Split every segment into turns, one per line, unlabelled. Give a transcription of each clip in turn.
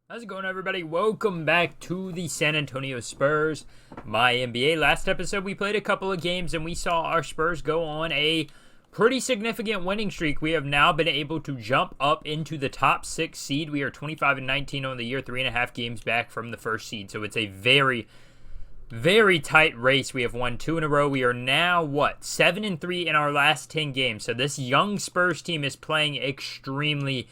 How's it going, everybody? Welcome back to the San Antonio Spurs, MyNBA. Last episode, we played a couple of games, and we saw our Spurs go on a pretty significant winning streak. We have now been able to jump up into the top 6 seed. We are 25-19 on the year, 3.5 games back from the first seed. So it's a very tight race. We have won 2 in a row. We are now, 7-3 in our last 10 games. So this young Spurs team is playing extremely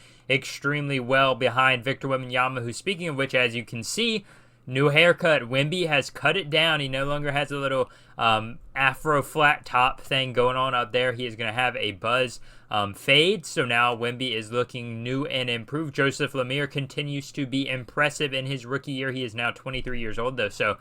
well behind Victor Wembanyama, who, speaking of which, as you can see, new haircut. Wemby has cut it down. He no longer has a little afro flat top thing going on up there. He is going to have a buzz fade. So now Wemby is looking new and improved. Joseph Lemire continues to be impressive in his rookie year. He is now 23 years old, though, so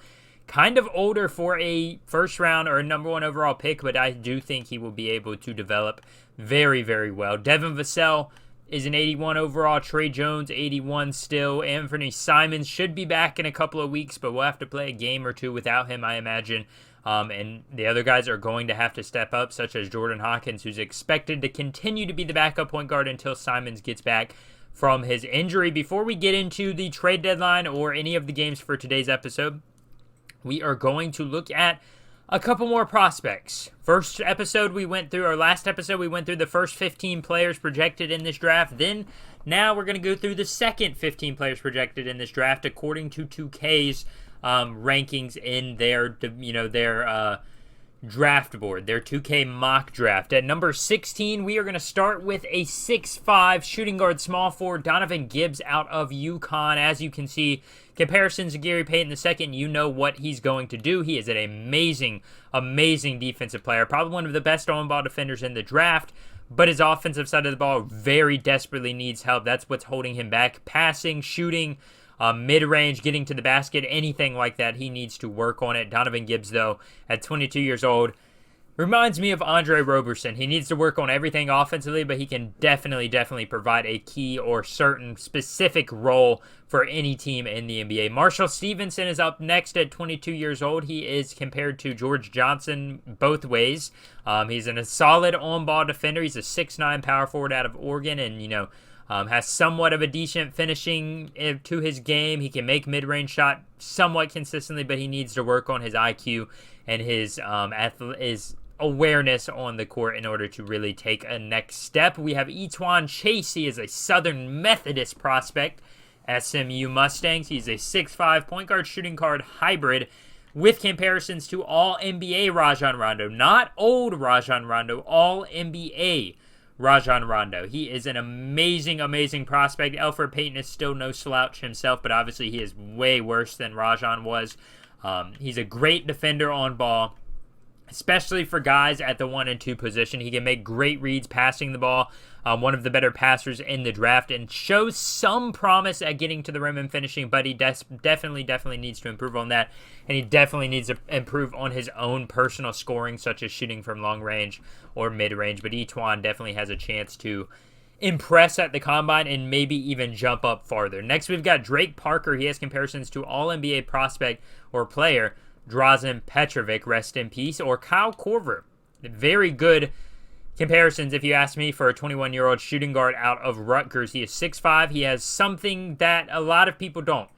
kind of older for a first round or a number 1 overall pick, but I do think he will be able to develop very well. Devin Vassell is an 81 overall. Trey Jones, 81 still. Anthony Simons should be back in a couple of weeks, but we'll have to play a game or two without him, I imagine. And the other guys are going to have to step up, such as Jordan Hawkins, who's expected to continue to be the backup point guard until Simons gets back from his injury. Before we get into the trade deadline or any of the games for today's episode, we are going to look at a couple more prospects. Last episode, we went through the first 15 players projected in this draft. Then, now we're going to go through the second 15 players projected in this draft according to 2K's rankings in their draft board, their 2K mock draft. At number 16, we are going to start with a 6'5" shooting guard small forward, Donovan Gibbs out of UConn. As you can see, comparisons to Gary Payton II, you know what he's going to do. He is an amazing defensive player, probably one of the best on-ball defenders in the draft, but his offensive side of the ball very desperately needs help. That's what's holding him back. Passing, shooting, mid-range, getting to the basket, anything like that, he needs to work on it. Donovan Gibbs, though, at 22 years old, reminds me of Andre Roberson. He needs to work on everything offensively, but he can definitely provide a key or certain specific role for any team in the NBA. Marshall Stevenson is up next at 22 years old. He is compared to George Johnson both ways. He's a solid on-ball defender. He's a 6'9" power forward out of Oregon, and, has somewhat of a decent finishing to his game. He can make mid-range shot somewhat consistently, but he needs to work on his IQ and his awareness on the court in order to really take a next step. We have Etuan Chase. He is a Southern Methodist prospect, SMU Mustangs. He's a 6'5" point guard shooting guard hybrid with comparisons to all NBA Rajon Rondo. Not old Rajon Rondo, all NBA Rajon Rondo. He is an amazing prospect. Elfrid Payton is still no slouch himself, but obviously he is way worse than Rajon was. He's a great defender on ball, especially for guys at the 1 and 2 position. He can make great reads passing the ball. One of the better passers in the draft, and shows some promise at getting to the rim and finishing, but he definitely needs to improve on that, and he definitely needs to improve on his own personal scoring, such as shooting from long range or mid-range. But Etuan definitely has a chance to impress at the combine and maybe even jump up farther. Next, we've got Drake Parker. He has comparisons to all-NBA prospect or player Drazen Petrovic, rest in peace, or Kyle Korver. Very good comparisons, if you ask me, for a 21-year-old shooting guard out of Rutgers. He is 6'5". He has something that a lot of people don't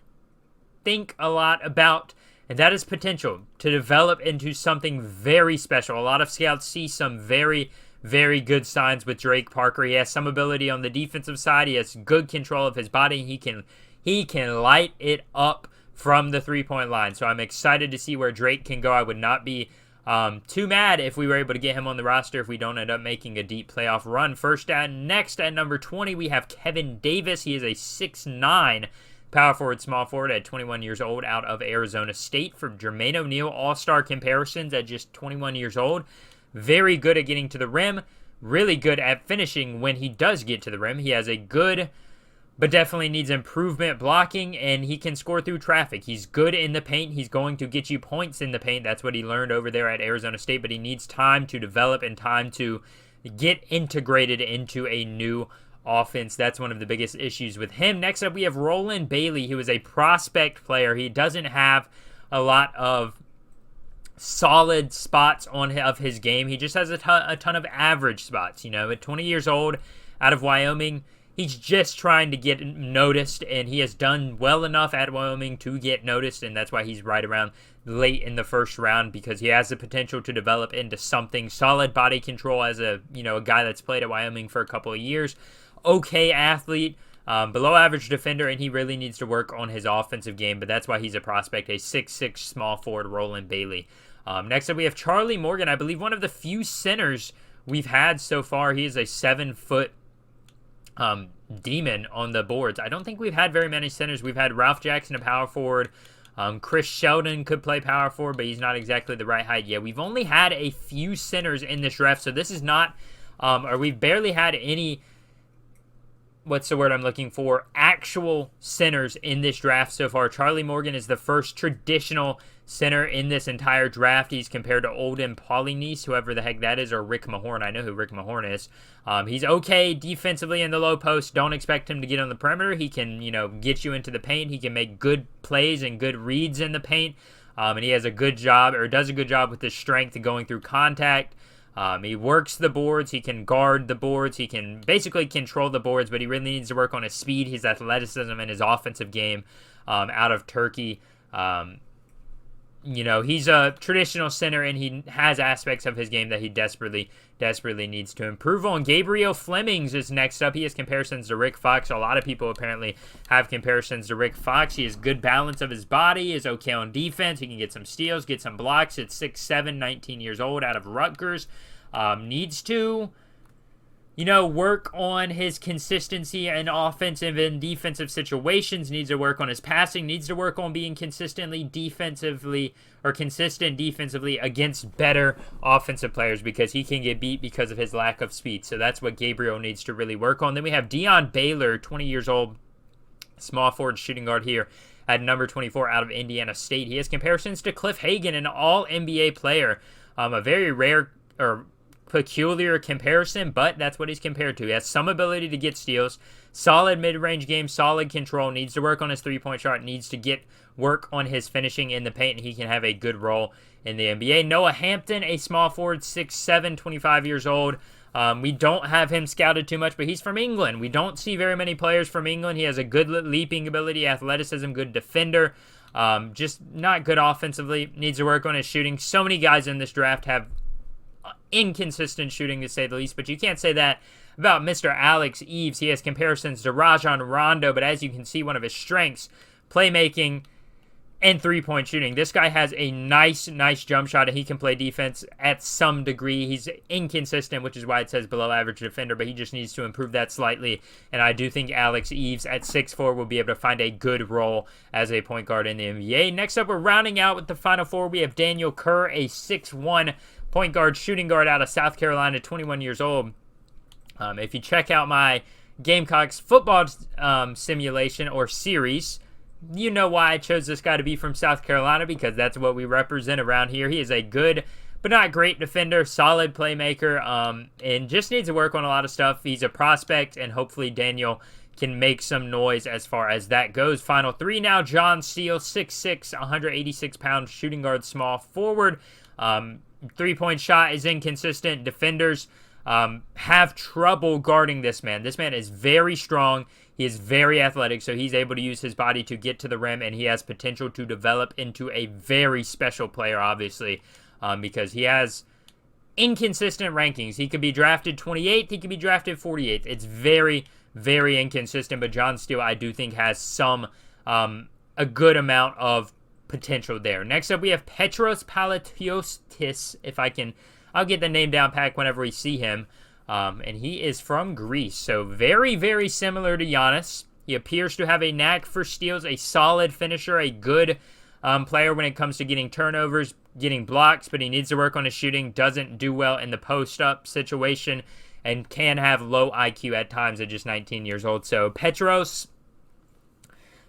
think a lot about, and that is potential to develop into something very special. A lot of scouts see some very good signs with Drake Parker. He has some ability on the defensive side. He has good control of his body. He can light it up from the three-point line. So I'm excited to see where Drake can go. I would not be too mad if we were able to get him on the roster if we don't end up making a deep playoff run. Next at number 20, we have Kevin Davis. He is a 6'9" power forward, small forward at 21 years old out of Arizona State. For Jermaine O'Neal, all-star comparisons at just 21 years old. Very good at getting to the rim. Really good at finishing when he does get to the rim. He has a good, but definitely needs improvement blocking, and he can score through traffic. He's good in the paint. He's going to get you points in the paint. That's what he learned over there at Arizona State, but he needs time to develop and time to get integrated into a new offense. That's one of the biggest issues with him. Next up, we have Roland Bailey, who is a prospect player. He doesn't have a lot of solid spots of his game. He just has a ton of average spots. At 20 years old, out of Wyoming, He's just trying to get noticed, and he has done well enough at Wyoming to get noticed, and that's why he's right around late in the first round, because he has the potential to develop into something. Solid body control as a guy that's played at Wyoming for a couple of years. Okay athlete, below average defender, and he really needs to work on his offensive game, but that's why he's a prospect, a 6'6" small forward, Roland Bailey. Next up, we have Charlie Morgan, I believe one of the few centers we've had so far. He is a 7-foot demon on the boards. I don't think we've had very many centers. We've had Ralph Jackson, a power forward. Chris Sheldon could play power forward, but he's not exactly the right height. Yeah, we've only had a few centers in this draft, so this is not, or we've barely had any, what's the word I'm looking for, actual centers in this draft so far. Charlie Morgan is the first traditional center in this entire draft. He's compared to Olden Polynice, whoever the heck that is, or Rick Mahorn. I know who Rick Mahorn is. He's okay defensively in the low post. Don't expect him to get on the perimeter. He can, get you into the paint. He can make good plays and good reads in the paint. And he has a good job, or does a good job with his strength going through contact. He works the boards. He can guard the boards. He can basically control the boards, but he really needs to work on his speed, his athleticism, and his offensive game out of Turkey. He's a traditional center, and he has aspects of his game that he desperately needs to improve on. Gabriel Flemings is next up. He has comparisons to Rick Fox. A lot of people apparently have comparisons to Rick Fox. He has good balance of his body, is okay on defense. He can get some steals, get some blocks. It's 6'7", 19 years old, out of Rutgers. Needs to work on his consistency in offensive and defensive situations, needs to work on his passing, needs to work on being consistent defensively against better offensive players, because he can get beat because of his lack of speed. So that's what Gabriel needs to really work on. Then we have Dion Baylor, 20 years old, small forward shooting guard here at number 24 out of Indiana State. He has comparisons to Cliff Hagan, an all-NBA player. A very rare or peculiar comparison, but that's what he's compared to. He has some ability to get steals, solid mid-range game, solid control, needs to work on his three-point shot, needs to get work on his finishing in the paint, and he can have a good role in the NBA. Noah Hampton, a small forward, 6'7", 25 years old. We don't have him scouted too much, but he's from England. We don't see very many players from England. He has a good leaping ability, athleticism, good defender. Just not good offensively. Needs to work on his shooting. So many guys in this draft have inconsistent shooting, to say the least, but you can't say that about Mr. Alex Eves. He has comparisons to Rajon Rondo, but as you can see, one of his strengths, playmaking and three-point shooting. This guy has a nice jump shot, and he can play defense at some degree. He's inconsistent, which is why it says below average defender, but he just needs to improve that slightly, and I do think Alex Eves at 6'4" will be able to find a good role as a point guard in the NBA. Next up, we're rounding out with the final four. We have Daniel Kerr, a 6'1" point guard, shooting guard out of South Carolina, 21 years old. If you check out my Gamecocks football simulation or series, you know why I chose this guy to be from South Carolina, because that's what we represent around here. He is a good but not great defender, solid playmaker, and just needs to work on a lot of stuff. He's a prospect, and hopefully Daniel can make some noise as far as that goes. Final three now. John Steele, 6'6", 186-pound shooting guard, small forward. Three-point shot is inconsistent. Defenders have trouble guarding this man. This man is very strong. He is very athletic, so he's able to use his body to get to the rim, and he has potential to develop into a very special player, obviously, because he has inconsistent rankings. He could be drafted 28th. He could be drafted 48th. It's very, very inconsistent, but John Steele, I do think, has some a good amount of potential there. Next up, we have Petros Palatiotis. I'll get the name down pat whenever we see him. And he is from Greece, so very, very similar to Giannis. He appears to have a knack for steals, a solid finisher, a good player when it comes to getting turnovers, getting blocks, but he needs to work on his shooting, doesn't do well in the post-up situation, and can have low IQ at times at just 19 years old. So Petros,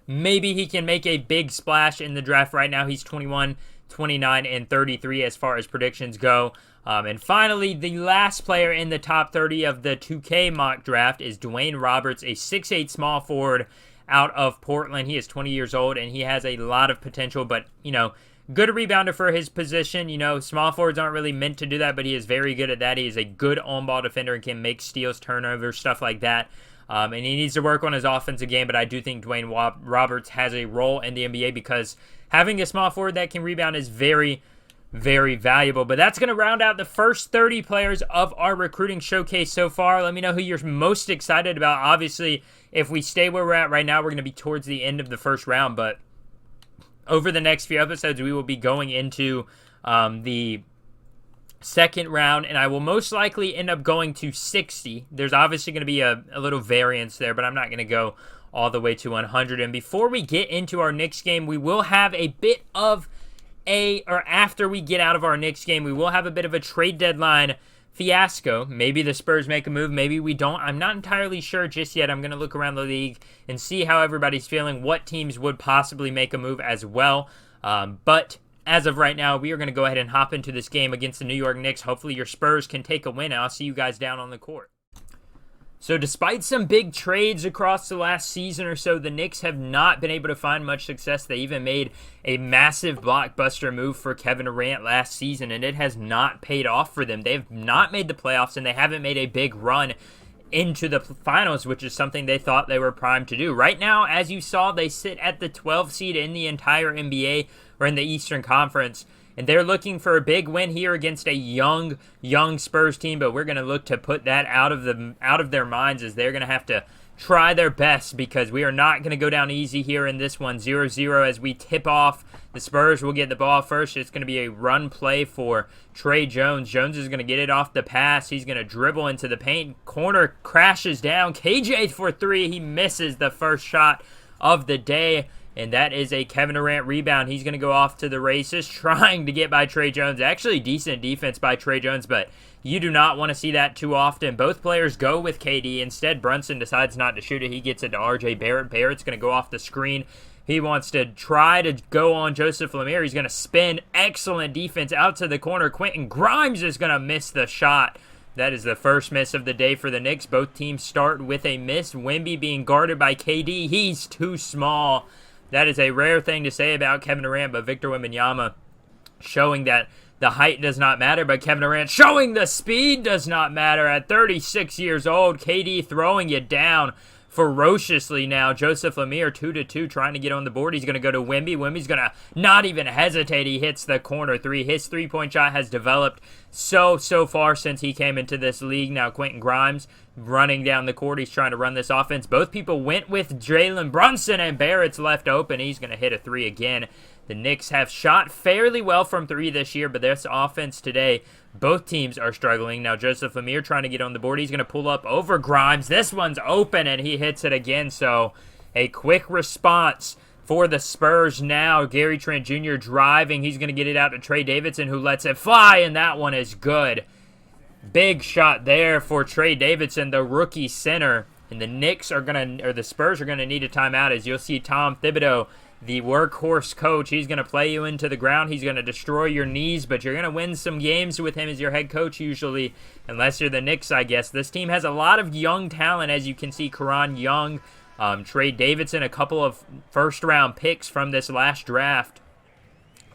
maybe he can make a big splash in the draft. Right now he's 21, 29, and 33 as far as predictions go. And finally, the last player in the top 30 of the 2K mock draft is Dwayne Roberts, a 6'8" small forward out of Portland. He is 20 years old, and he has a lot of potential, but, good rebounder for his position. Small forwards aren't really meant to do that, but he is very good at that. He is a good on-ball defender and can make steals, turnovers, stuff like that. And he needs to work on his offensive game, but I do think Dwayne Roberts has a role in the NBA because having a small forward that can rebound is very, very valuable. But that's going to round out the first 30 players of our recruiting showcase so far. Let me know who you're most excited about. Obviously, if we stay where we're at right now, we're going to be towards the end of the first round, but over the next few episodes, we will be going into the second round, and I will most likely end up going to 60. There's obviously going to be a little variance there, but I'm not going to go all the way to 100. And before we get into our Knicks game, we will have a bit of after we get out of our Knicks game, we will have a bit of a trade deadline fiasco. Maybe the Spurs make a move, maybe we don't. I'm not entirely sure just yet. I'm going to look around the league and see how everybody's feeling, what teams would possibly make a move as well. But as of right now, we are going to go ahead and hop into this game against the New York Knicks. Hopefully your Spurs can take a win, and I'll see you guys down on the court. So despite some big trades across the last season or so, the Knicks have not been able to find much success. They even made a massive blockbuster move for Kevin Durant last season, and it has not paid off for them. They've not made the playoffs, and they haven't made a big run into the finals, which is something they thought they were primed to do. Right now, as you saw, they sit at the 12th seed in the entire NBA, or in the Eastern Conference. And they're looking for a big win here against a young Spurs team, but we're going to look to put that out of their minds, as they're going to have to try their best, because we are not going to go down easy here in this one. 0-0 as we tip off. The Spurs will get the ball first. It's going to be a run play for Trey Jones. Jones is going to get it off the pass. He's going to dribble into the paint. Corner crashes down. KJ for three. He misses the first shot of the day. And that is a Kevin Durant rebound. He's going to go off to the races, trying to get by Trey Jones. Actually, decent defense by Trey Jones, but you do not want to see that too often. Both players go with KD. Instead, Brunson decides not to shoot it. He gets it to RJ Barrett. Barrett's going to go off the screen. He wants to try to go on Joseph Lemire. He's going to spin. Excellent defense out to the corner. Quentin Grimes is going to miss the shot. That is the first miss of the day for the Knicks. Both teams start with a miss. Wemby being guarded by KD. He's too small. That is a rare thing to say about Kevin Durant, but Victor Wembanyama showing that the height does not matter, but Kevin Durant showing the speed does not matter. At 36 years old, KD throwing you down ferociously now. Joseph Lemire 2-2 trying to get on the board. He's going to go to Wemby. Wemby's going to not even hesitate. He hits the corner three. His three-point shot has developed so far since he came into this league. Now Quentin Grimes running down the court. He's trying to run this offense. Both people went with Jalen Brunson, and Barrett's left open. He's going to hit a three again. The Knicks have shot fairly well from three this year, but this offense today, both teams are struggling. Now Joseph Lemire trying to get on the board. He's going to pull up over Grimes. This one's open, and he hits it again. So a quick response for the Spurs now. Gary Trent Jr. driving. He's going to get it out to Trey Davidson, who lets it fly, and that one is good. Big shot there for Trey Davidson, the rookie center. And the Spurs are going to need a timeout, as you'll see Tom Thibodeau, the workhorse coach. He's going to play you into the ground. He's going to destroy your knees, but you're going to win some games with him as your head coach usually, unless you're the Knicks, I guess. This team has a lot of young talent, as you can see. Karan Young, Trey Davidson, a couple of first-round picks from this last draft.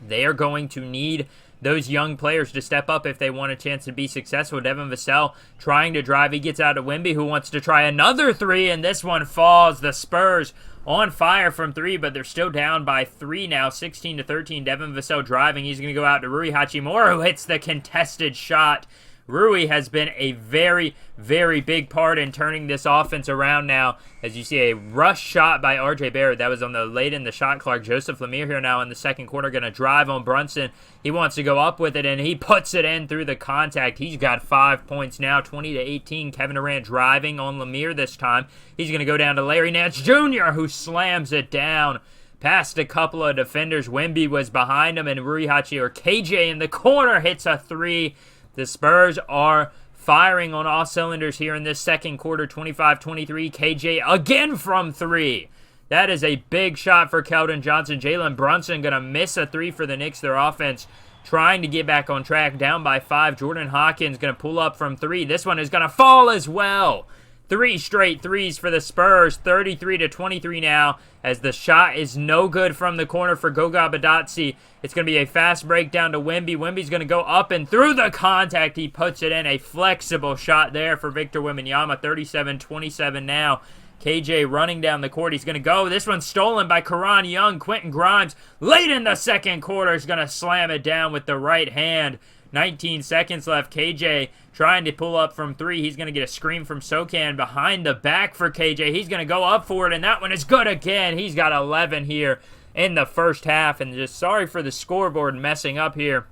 They are going to need those young players to step up if they want a chance to be successful. Devin Vassell trying to drive. He gets out to Wemby, who wants to try another three, and this one falls. The Spurs on fire from three, but they're still down by three now, 16-13. Devin Vassell driving. He's going to go out to Rui Hachimura, who hits the contested shot. Rui has been a very, very big part in turning this offense around now. As you see, a rush shot by RJ Barrett. That was on the late in the shot clock. Joseph Lemire here now in the second quarter, going to drive on Brunson. He wants to go up with it, and he puts it in through the contact. He's got 5 points now, 20-18. Kevin Durant driving on Lemire this time. He's going to go down to Larry Nance Jr., who slams it down. Past a couple of defenders. Wemby was behind him, and Rui Hachimura, KJ in the corner, hits a three. The Spurs are firing on all cylinders here in this second quarter, 25-23. KJ again from three. That is a big shot for Keldon Johnson. Jalen Brunson going to miss a three for the Knicks. Their offense trying to get back on track, down by 5. Jordan Hawkins going to pull up from three. This one is going to fall as well. 3 straight threes for the Spurs, 33-23 now, as the shot is no good from the corner for Goga Badatsi. It's going to be a fast break down to Wemby. Wemby's going to go up and through the contact. He puts it in. A flexible shot there for Victor Wembanyama, 37-27 now. KJ running down the court. He's going to go. This one's stolen by Karan Young. Quentin Grimes, late in the second quarter, is going to slam it down with the right hand. 19 seconds left. KJ trying to pull up from 3. He's going to get a screen from Sokan behind the back for KJ. He's going to go up for it, and that one is good again. He's got 11 here in the first half, and just sorry for the scoreboard messing up here.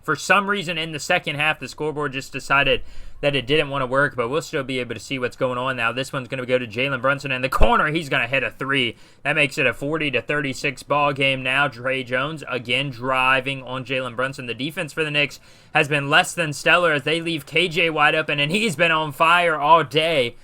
For some reason in the second half, the scoreboard just decided that it didn't want to work, but we'll still be able to see what's going on now. This one's going to go to Jalen Brunson in the corner. He's going to hit a 3. That makes it a 40-36 ball game now. Tre Jones again driving on Jalen Brunson. The defense for the Knicks has been less than stellar as they leave KJ wide open, and he's been on fire all day.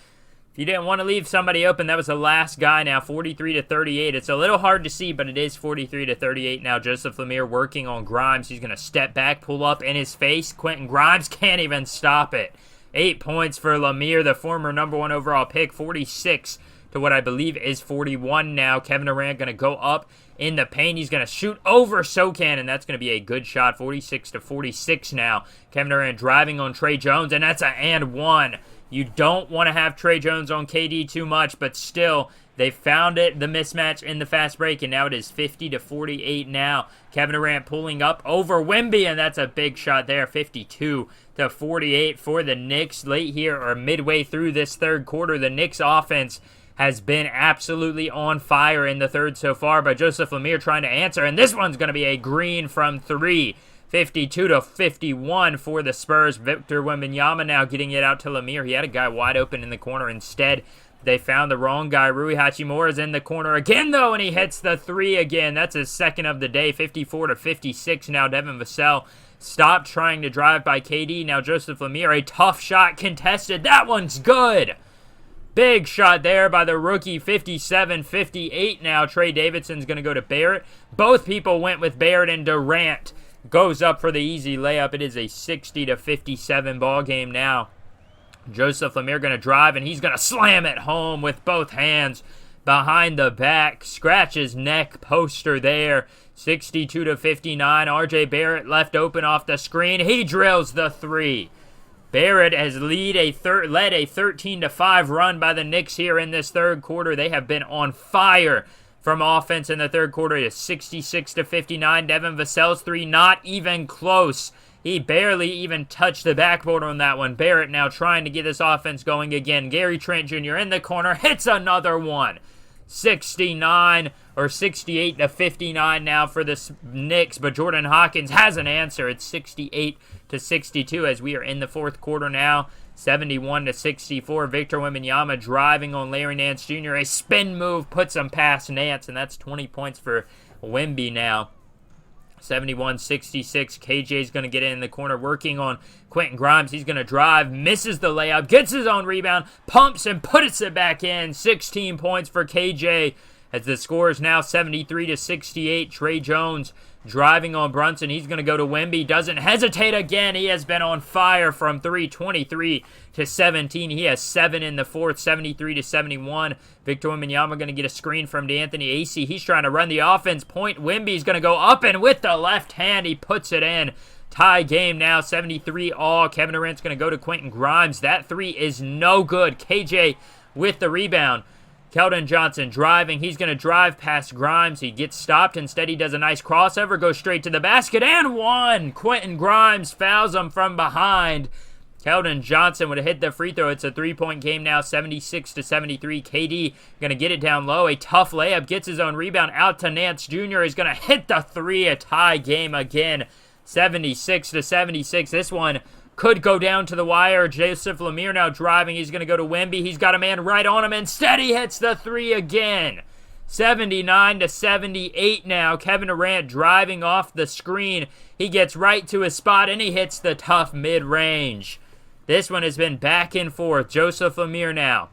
If you didn't want to leave somebody open, that was the last guy now, 43-38. It's a little hard to see, but it is 43-38 now. Joseph Lemire working on Grimes. He's going to step back, pull up in his face. Quentin Grimes can't even stop it. 8 points for Lemire, the former number 1 overall pick, 46 to what I believe is 41 now. Kevin Durant going to go up in the paint. He's going to shoot over Sokan, and that's going to be a good shot, 46-46 now. Kevin Durant driving on Tre Jones, and that's an and one. You don't want to have Tre Jones on KD too much, but still, they found it, the mismatch in the fast break, and now it is 50-48 now. Kevin Durant pulling up over Wemby, and that's a big shot there, 52-48 for the Knicks late here, or midway through this third quarter. The Knicks offense has been absolutely on fire in the third so far, but Joseph Lemire trying to answer, and this one's going to be a green from 3. 52-51 for the Spurs. Victor Wembanyama now getting it out to Lemire. He had a guy wide open in the corner. Instead, they found the wrong guy. Rui Hachimura is in the corner again, though, and he hits the 3 again. That's his second of the day. 54-56 now. Devin Vassell stopped trying to drive by KD. Now Joseph Lemire, a tough shot contested. That one's good. Big shot there by the rookie, 57-58 now. Trey Davidson's going to go to Barrett. Both people went with Barrett, and Durant goes up for the easy layup. It is a 60-57 ball game now. Joseph Lemire going to drive, and he's going to slam it home with both hands behind the back. Scratches neck poster there. 62-59. RJ Barrett left open off the screen. He drills the 3. Barrett has led a 13-5 run by the Knicks here in this third quarter. They have been on fire from offense in the third quarter. It is 66-59. Devin Vassell's 3 not even close. He barely even touched the backboard on that one. Barrett now trying to get this offense going again. Gary Trent Jr. in the corner hits another one. 68-59 now for the Knicks, but Jordan Hawkins has an answer. It's 68-62 as we are in the fourth quarter now. 71-64. Victor Wembanyama driving on Larry Nance Jr. A spin move puts him past Nance, and that's 20 points for Wemby now. 71-66. KJ's going to get in the corner working on Quentin Grimes. He's going to drive, misses the layup, gets his own rebound, pumps and puts it back in. 16 points for KJ as the score is now 73-68. Tre Jones driving on Brunson. He's going to go to Wemby. Doesn't hesitate again. He has been on fire from 3, 23-17. He has 7 in the fourth, 73-71. Victor Wembanyama going to get a screen from D'Anthony Acey. He's trying to run the offense point. Wemby's going to go up, and with the left hand, he puts it in. Tie game now, 73 all. Kevin Durant's going to go to Quentin Grimes. That 3 is no good. KJ with the rebound. Keldon Johnson driving. He's going to drive past Grimes. He gets stopped. Instead, he does a nice crossover, goes straight to the basket, and one. Quentin Grimes fouls him from behind. Keldon Johnson would have hit the free throw. It's a 3-point game now, 76-73. KD going to get it down low. A tough layup. Gets his own rebound out to Nance Jr. He's going to hit the 3. A tie game again, 76-76. This one could go down to the wire. Joseph Lemire now driving. He's going to go to Wemby. He's got a man right on him. Instead, he hits the 3 again. 79-78 now. Kevin Durant driving off the screen. He gets right to his spot, and he hits the tough mid-range. This one has been back and forth. Joseph Lemire now.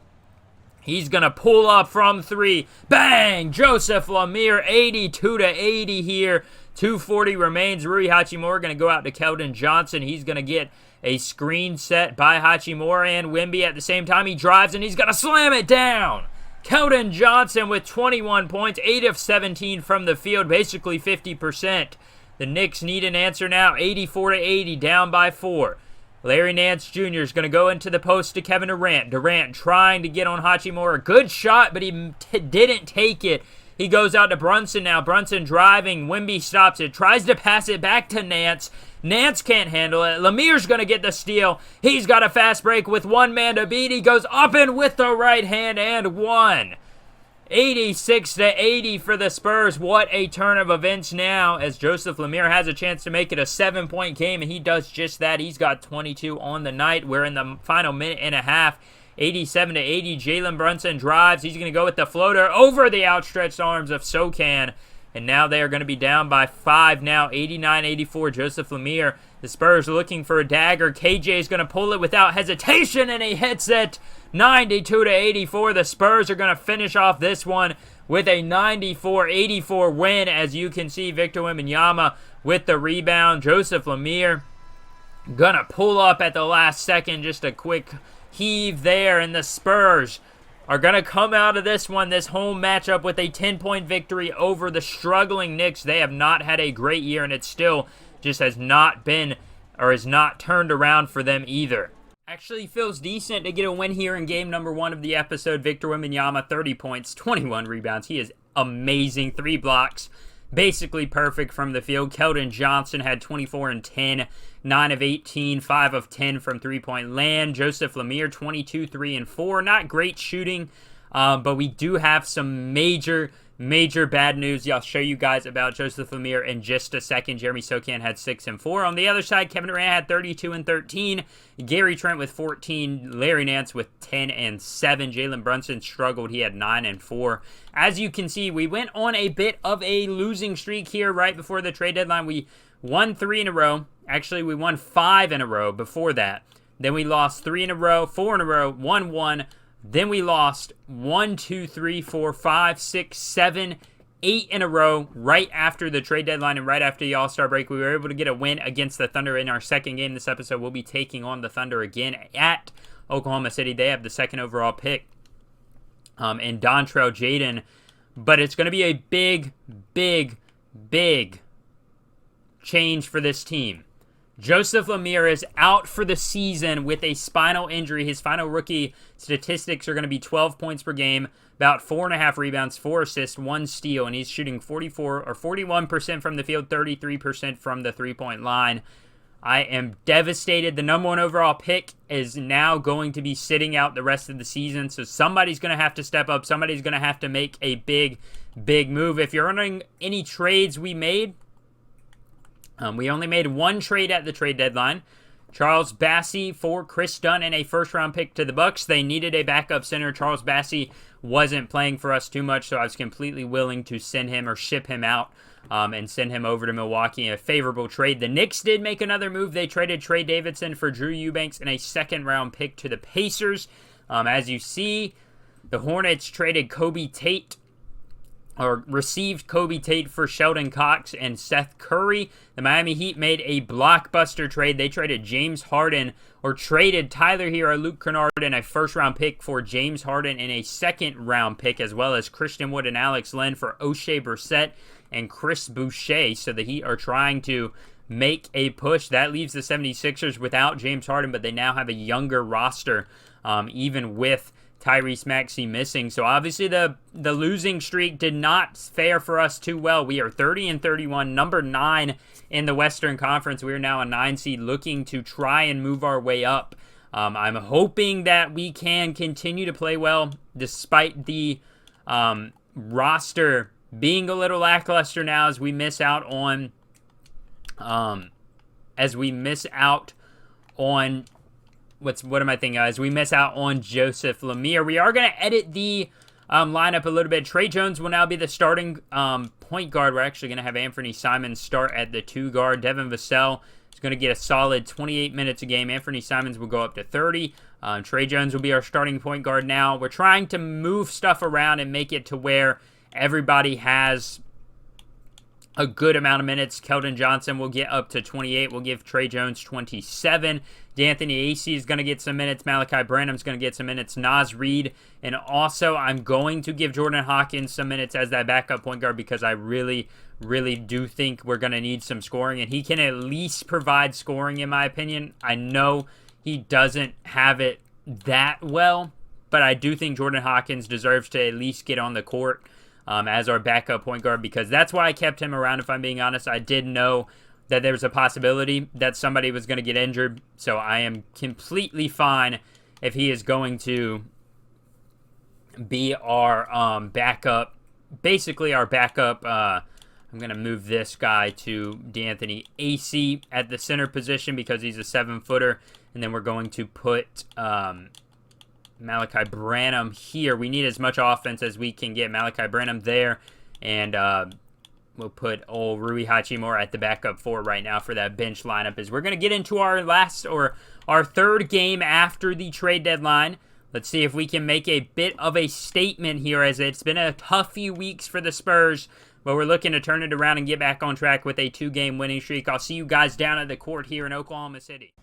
He's going to pull up from 3. Bang! Joseph Lemire, 82-80 here. 2:40 remains. Rui Hachimura going to go out to Keldon Johnson. He's going to get A screen set by Hachimura and Wemby at the same time. He drives and he's going to slam it down. Keldon Johnson with 21 points, 8 of 17 from the field, basically 50%. The Knicks need an answer now, 84-80, down by 4. Larry Nance Jr. is going to go into the post to Kevin Durant. Durant trying to get on Hachimura. Good shot, but he didn't take it. He goes out to Brunson now. Brunson driving. Wemby stops it. Tries to pass it back to Nance. Nance can't handle it. Lemere's going to get the steal. He's got a fast break with one man to beat. He goes up and with the right hand and one. 86-80 for the Spurs. What a turn of events now as Joseph Lemire has a chance to make it a 7-point game, and he does just that. He's got 22 on the night. We're in the final minute and a half. 87-80. Jalen Brunson drives. He's going to go with the floater over the outstretched arms of Sokan. And now they are going to be down by 5 now, 89-84, Joseph Lemire. The Spurs are looking for a dagger. KJ is going to pull it without hesitation, and he hits it. 92-84. The Spurs are going to finish off this one with a 94-84 win. As you can see, Victor Wembanyama with the rebound. Joseph Lemire going to pull up at the last second. Just a quick heave there, and the Spurs are going to come out of this one, this home matchup, with a 10-point victory over the struggling Knicks. They have not had a great year, and it still just has not been, or has not turned around for them either. Actually feels decent to get a win here in game number 1 of the episode. Victor Wembanyama, 30 points, 21 rebounds. He is amazing. 3 blocks, basically perfect from the field. Keldon Johnson had 24 and 10, 9 of 18, 5 of 10 from three-point land. Joseph Lemire, 22, 3 and 4. Not great shooting, but we do have some major bad news. I'll show you guys about Joseph Lemire in just a second. Jeremy Sokan had 6 and 4. On the other side, Kevin Durant had 32 and 13. Gary Trent with 14. Larry Nance with 10 and 7. Jalen Brunson struggled. He had 9 and 4. As you can see, we went on a bit of a losing streak here right before the trade deadline. We won 3 in a row. Actually, we won 5 in a row before that. Then we lost 3 in a row, 4 in a row, 1-1. Then we lost 1, 2, 3, 4, 5, 6, 7, 8 in a row right after the trade deadline and right after the All-Star break. We were able to get a win against the Thunder in our second game this episode. We'll be taking on the Thunder again at Oklahoma City. They have the second overall pick in Dontrell Jaden. But it's going to be a big change for this team. Joseph Lemire is out for the season with a spinal injury. His final rookie statistics are going to be 12 points per game, about 4.5 rebounds, 4 assists, 1 steal, and he's shooting 41% from the field, 33% from the three-point line. I am devastated. The number 1 overall pick is now going to be sitting out the rest of the season, so somebody's going to have to step up. Somebody's going to have to make a big move. If you're wondering any trades we made, we only made 1 trade at the trade deadline. Charles Bassey for Chris Dunn and a first-round pick to the Bucks. They needed a backup center. Charles Bassey wasn't playing for us too much, so I was completely willing to send him or ship him out and send him over to Milwaukee in a favorable trade. The Knicks did make another move. They traded Trey Davidson for Drew Eubanks and a second-round pick to the Pacers. As you see, the Hornets traded received Kobe Tate for Sheldon Cox and Seth Curry. The Miami Heat made a blockbuster trade. They traded traded Tyler Hero, Luke Kennard, and a first-round pick for James Harden and a second-round pick, as well as Christian Wood and Alex Len for O'Shea Brissett and Chris Boucher. So the Heat are trying to make a push. That leaves the 76ers without James Harden, but they now have a younger roster, even with Tyrese Maxey missing. So obviously the losing streak did not fare for us too well. We are 30 and 31, number 9 in the Western Conference. We are now a 9 seed looking to try and move our way up. I'm hoping that we can continue to play well despite the roster being a little lackluster now as we miss out on as we miss out on Joseph Lemire. We are going to edit the lineup a little bit. Trey Jones will now be the starting point guard. We're actually going to have Anthony Simons start at the 2 guard. Devin Vassell is going to get a solid 28 minutes a game. Anthony Simons will go up to 30. Trey Jones will be our starting point guard now. We're trying to move stuff around and make it to where everybody has a good amount of minutes. Keldon Johnson will get up to 28. We'll give Tre Jones 27. D'Anthony AC is going to get some minutes. Malachi Branham's going to get some minutes. Naz Reid. And also, I'm going to give Jordan Hawkins some minutes as that backup point guard because I really do think we're going to need some scoring. And he can at least provide scoring, in my opinion. I know he doesn't have it that well, but I do think Jordan Hawkins deserves to at least get on the court as our backup point guard, because that's why I kept him around, if I'm being honest. I did know that there was a possibility that somebody was going to get injured, so I am completely fine if he is going to be our backup, basically our backup. I'm going to move this guy to D'Anthony AC at the center position because he's a 7-footer, and then we're going to put Malachi Branham here. We need as much offense as we can get. Malachi Branham there, and we'll put old Rui Hachimura at the backup 4 right now for that bench lineup. As we're going to get into our our third game after the trade deadline. Let's see if we can make a bit of a statement here, as it's been a tough few weeks for the Spurs, but we're looking to turn it around and get back on track with a 2-game winning streak. I'll see you guys down at the court here in Oklahoma City.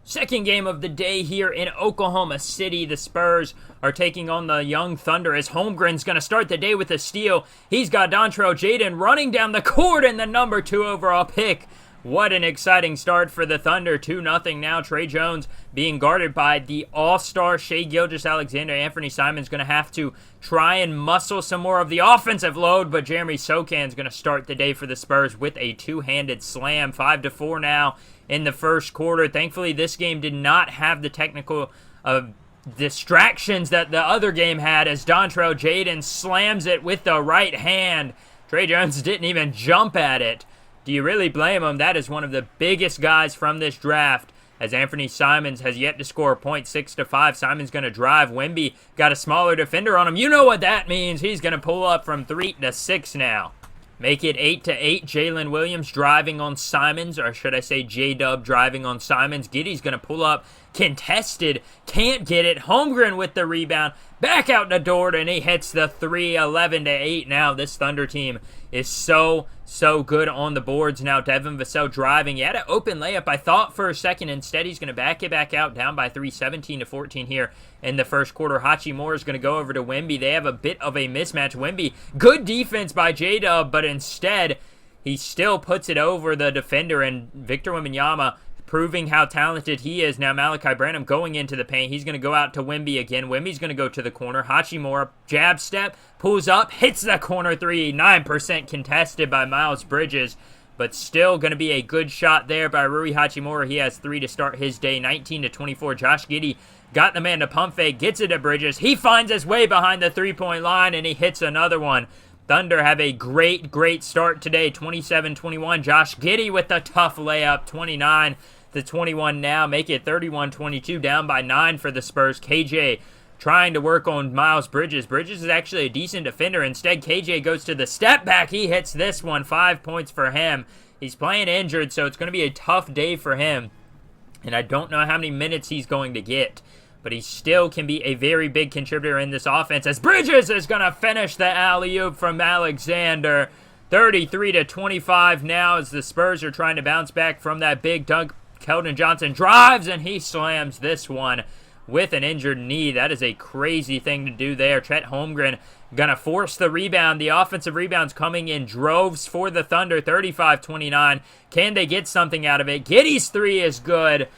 Second game of the day here in Oklahoma City. The Spurs are taking on the Young Thunder as Holmgren's going to start the day with a steal. He's got Dontrell Jaden running down the court and the number 2 overall pick. What an exciting start for the Thunder. 2-0 now. Tre Jones being guarded by the all-star Shai Gilgeous-Alexander. Anthony Simon's going to have to try and muscle some more of the offensive load, but Jeremy Sochan's going to start the day for the Spurs with a two-handed slam. 5-4 now in the first quarter. Thankfully, this game did not have the technical distractions that the other game had, as Dontrell Jaden slams it with the right hand. Tre Jones didn't even jump at it. Do you really blame him? That is one of the biggest guys from this draft, as Anthony Simons has yet to score a point. 6-5. Simons going to drive. Wemby got a smaller defender on him. You know what that means. He's going to pull up from 3-6 now. Make it 8-8. Jalen Williams driving on Simons, or should I say J-Dub driving on Simons. Giddey's going to pull up. Contested. Can't get it. Holmgren with the rebound. Back out the door, and he hits the 3. 11-8 now. This Thunder team is so good on the boards now. Devin Vassell driving. He had an open layup, I thought, for a second. Instead, he's going to back it back out, down by 3, 17-14 here in the first quarter. Hachimura is going to go over to Wemby. They have a bit of a mismatch. Wemby, good defense by J-Dub, but instead, he still puts it over the defender, and Victor Wembanyama proving how talented he is. Now Malachi Branham going into the paint. He's going to go out to Wemby again. Wemby's going to go to the corner. Hachimura, jab step, pulls up, hits the corner 3. 9% contested by Miles Bridges, but still going to be a good shot there by Rui Hachimura. He has 3 to start his day. 19-24. Josh Giddey got the man to pump fake, gets it to Bridges. He finds his way behind the 3-point line, and he hits another one. Thunder have a great start today. 27-21. Josh Giddey with the tough layup. 29-21 now. Make it 31-22. Down by 9 for the Spurs. KJ trying to work on Miles Bridges. Bridges is actually a decent defender. Instead, KJ goes to the step back. He hits this one. 5 points for him. He's playing injured, so it's going to be a tough day for him. And I don't know how many minutes he's going to get, but he still can be a very big contributor in this offense, as Bridges is going to finish the alley-oop from Alexander. 33-25 now, as the Spurs are trying to bounce back from that big dunk. Keldon Johnson drives, and he slams this one with an injured knee. That is a crazy thing to do there. Chet Holmgren going to force the rebound. The offensive rebounds coming in droves for the Thunder. 35-29. Can they get something out of it? Giddey's 3 is good.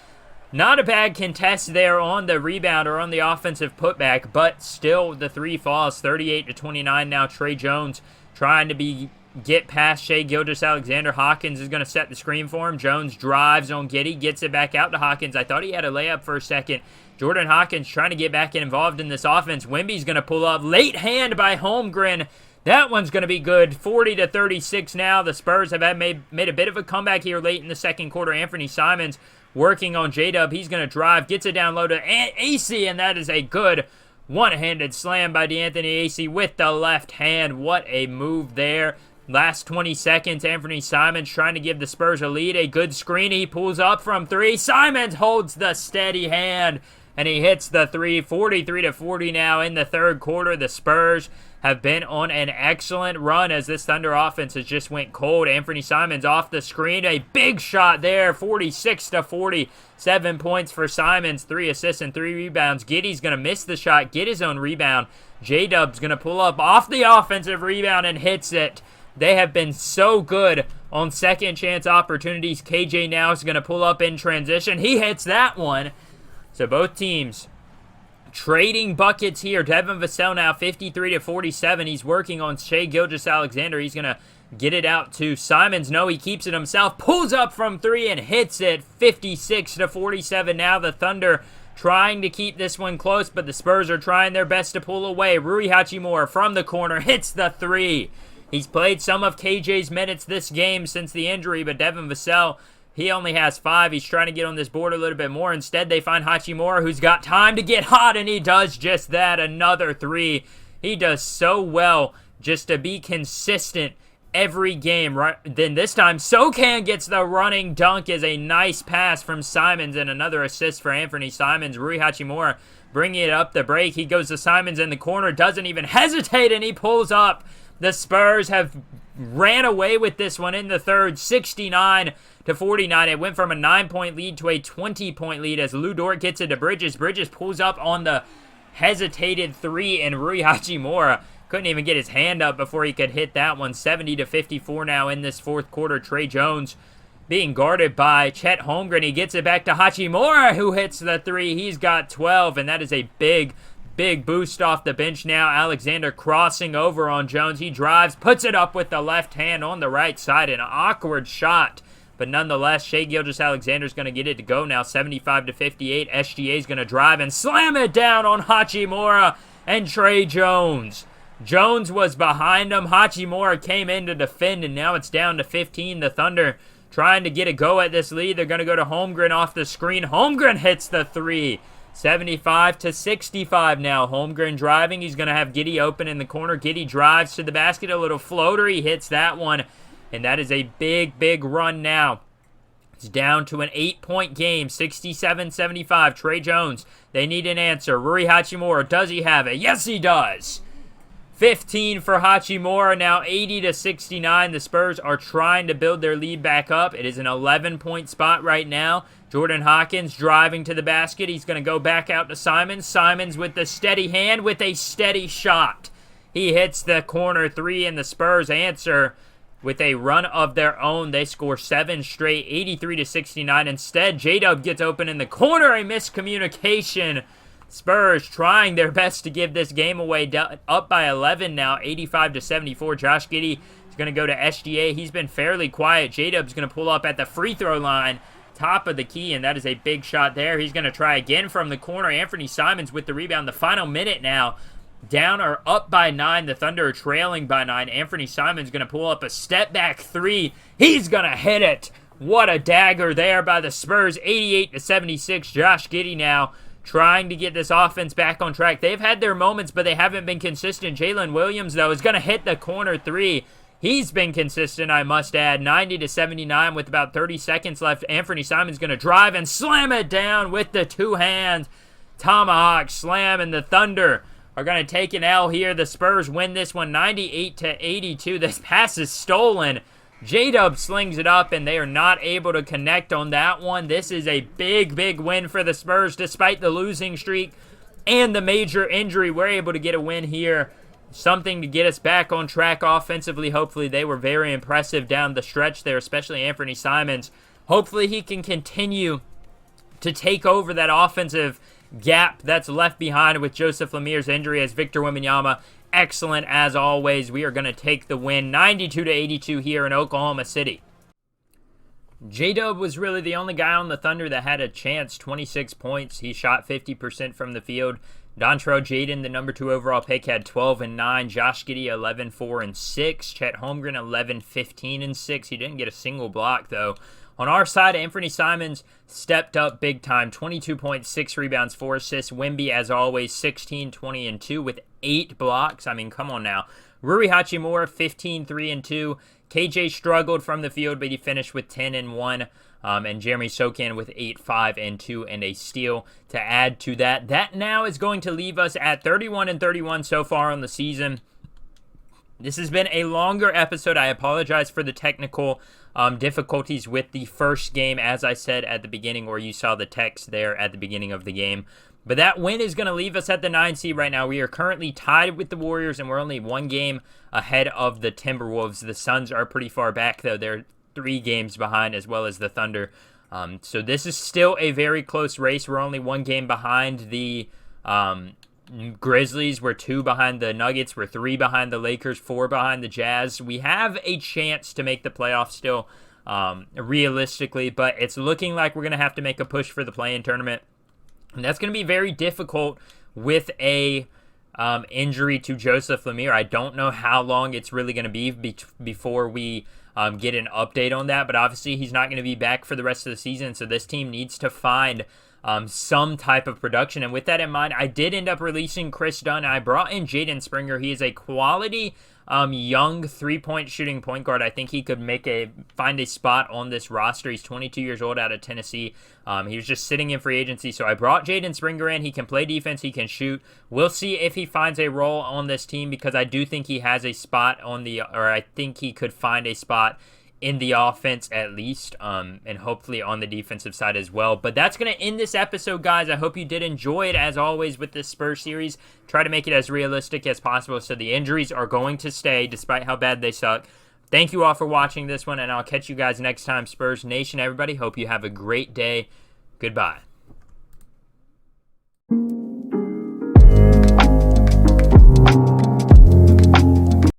Not a bad contest there on the rebound or on the offensive putback, but still the 3 falls. 38-29 now. Tre Jones trying to get past Shai Gilgeous-Alexander. Hawkins is going to set the screen for him. Jones drives on Giddey, gets it back out to Hawkins. I thought he had a layup for a second. Jordan Hawkins trying to get back involved in this offense. Wemby's going to pull up. Late hand by Holmgren. That one's going to be good. 40-36 now. The Spurs have made a bit of a comeback here late in the second quarter. Anthony Simons working on J-Dub. He's going to drive, gets it down low to AC, and that is a good one-handed slam by D'Anthony AC with the left hand. What a move there. Last 20 seconds, Anthony Simons trying to give the Spurs a lead. A good screen. He pulls up from 3. Simons holds the steady hand, and he hits the 3. 43-40 now in the third quarter. The Spurs have been on an excellent run as this Thunder offense has just went cold. Anthony Simons off the screen. A big shot there, 46-40. 7 points for Simons, 3 assists and 3 rebounds. Giddey's going to miss the shot, get his own rebound. J-Dub's going to pull up off the offensive rebound and hits it. They have been so good on second chance opportunities. KJ now is going to pull up in transition. He hits that one. So both teams trading buckets here. Devin Vassell now 53-47. He's working on Shai Gilgeous-Alexander. He's going to get it out to Simons. No, he keeps it himself. Pulls up from 3 and hits it. 56-47. Now the Thunder trying to keep this one close, but the Spurs are trying their best to pull away. Rui Hachimura from the corner hits the 3. He's played some of KJ's minutes this game since the injury, but Devin Vassell, he only has 5. He's trying to get on this board a little bit more. Instead, they find Hachimura, who's got time to get hot, and he does just that. Another 3. He does so well just to be consistent every game. Right? Then this time, Sokan gets the running dunk as a nice pass from Simons and another assist for Anthony Simons. Rui Hachimura bringing it up the break. He goes to Simons in the corner, doesn't even hesitate, and he pulls up. The Spurs have ran away with this one in the third, 69-49. It went from a 9-point lead to a 20-point lead as Lou Dort gets it to Bridges. Bridges pulls up on the hesitated 3, and Rui Hachimura couldn't even get his hand up before he could hit that one. 70-54 now in this fourth quarter. Trey Jones being guarded by Chet Holmgren. He gets it back to Hachimura, who hits the 3. He's got 12, and that is a big boost off the bench now. Alexander crossing over on Jones. He drives, puts it up with the left hand on the right side. An awkward shot, but nonetheless, Shai Gilgeous-Alexander's going to get it to go now. 75-58. SGA's going to drive and slam it down on Hachimura and Trey Jones. Jones was behind him. Hachimura came in to defend, and now it's down to 15. The Thunder trying to get a go at this lead. They're going to go to Holmgren off the screen. Holmgren hits the 3. 75-65 now. Holmgren driving. He's going to have Giddey open in the corner. Giddey drives to the basket. A little floater. He hits that one. And that is a big run now. It's down to an 8-point game. 67-75. Trey Jones. They need an answer. Rui Hachimura. Does he have it? Yes, he does. 15 for Hachimura. Now 80-69. The Spurs are trying to build their lead back up. It is an 11-point spot right now. Jordan Hawkins driving to the basket. He's going to go back out to Simons. Simons with the steady hand with a steady shot. He hits the corner 3, and the Spurs answer with a run of their own. They score 7 straight, 83-69. Instead, J-Dub gets open in the corner. A miscommunication. Spurs trying their best to give this game away. Up by 11 now, 85-74. Josh Giddey is going to go to SGA. He's been fairly quiet. J-Dub's going to pull up at the free throw line. Top of the key, and that is a big shot there. He's going to try again from the corner. Anthony Simons with the rebound. The final minute now. Down or up by 9. The Thunder are trailing by 9. Anthony Simons going to pull up a step-back 3. He's going to hit it. What a dagger there by the Spurs. 88-76. Josh Giddey now trying to get this offense back on track. They've had their moments, but they haven't been consistent. Jalen Williams, though, is going to hit the corner 3. He's been consistent, I must add. 90-79 with about 30 seconds left. Anthony Simons going to drive and slam it down with the 2 hands. Tomahawk slam, and the Thunder are going to take an L here. The Spurs win this one 98-82. This pass is stolen. J-Dub slings it up, and they are not able to connect on that one. This is a big win for the Spurs despite the losing streak and the major injury. We're able to get a win here. Something to get us back on track offensively. Hopefully, they were very impressive down the stretch there, especially Anthony Simons. Hopefully, he can continue to take over that offensive gap that's left behind with Joseph Lemire's injury as Victor Wembanyama. Excellent as always. We are going to take the win 92-82 here in Oklahoma City. J-Dub was really the only guy on the Thunder that had a chance. 26 points. He shot 50% from the field. Dontrell Jaden, the number 2 overall pick, had 12 and 9. Josh Giddey, 11, 4 and 6. Chet Holmgren, 11, 15 and 6. He didn't get a single block, though. On our side, Anthony Simons stepped up big time. 22 points, 6 rebounds, 4 assists. Wemby, as always, 16, 20 and 2 with 8 blocks. I mean, come on now. Rui Hachimura, 15, 3 and 2. KJ struggled from the field, but he finished with 10 and 1. And Jeremy Sokan with 8, 5 and 2 and a steal to add to that. That now is going to leave us at 31 and 31 so far on the season. This has been a longer episode. I apologize for the technical difficulties with the first game, as I said at the beginning, or you saw the text there at the beginning of the game. But that win is going to leave us at the 9 seed right now. We are currently tied with the Warriors, and we're only 1 game ahead of the Timberwolves. The Suns are pretty far back, though. They're 3 games behind, as well as the Thunder. So this is still a very close race. We're only 1 game behind the Grizzlies. We're 2 behind the Nuggets. We're 3 behind the Lakers, 4 behind the Jazz. We have a chance to make the playoffs still, realistically, but it's looking like we're going to have to make a push for the play-in tournament. And that's going to be very difficult with a injury to Joseph Lemire. I don't know how long it's really going to be before we get an update on that, but obviously he's not going to be back for the rest of the season, so this team needs to find some type of production. And with that in mind, I did end up releasing Chris Dunn. I brought in Jaden Springer. He is a quality young 3-point shooting point guard. I think he could find a spot on this roster. He's 22 years old, out of Tennessee. He was just sitting in free agency, so I brought Jaden Springer in. He can play defense. He can shoot. We'll see if he finds a role on this team, because I do think he has a spot I think he could find a spot in the offense at least, and hopefully on the defensive side as well. But that's going to end this episode, guys. I hope you did enjoy it, as always, with this Spurs series. Try to make it as realistic as possible, so the injuries are going to stay, despite how bad they suck. Thank you all for watching this one, and I'll catch you guys next time. Spurs Nation, everybody, hope you have a great day. Goodbye.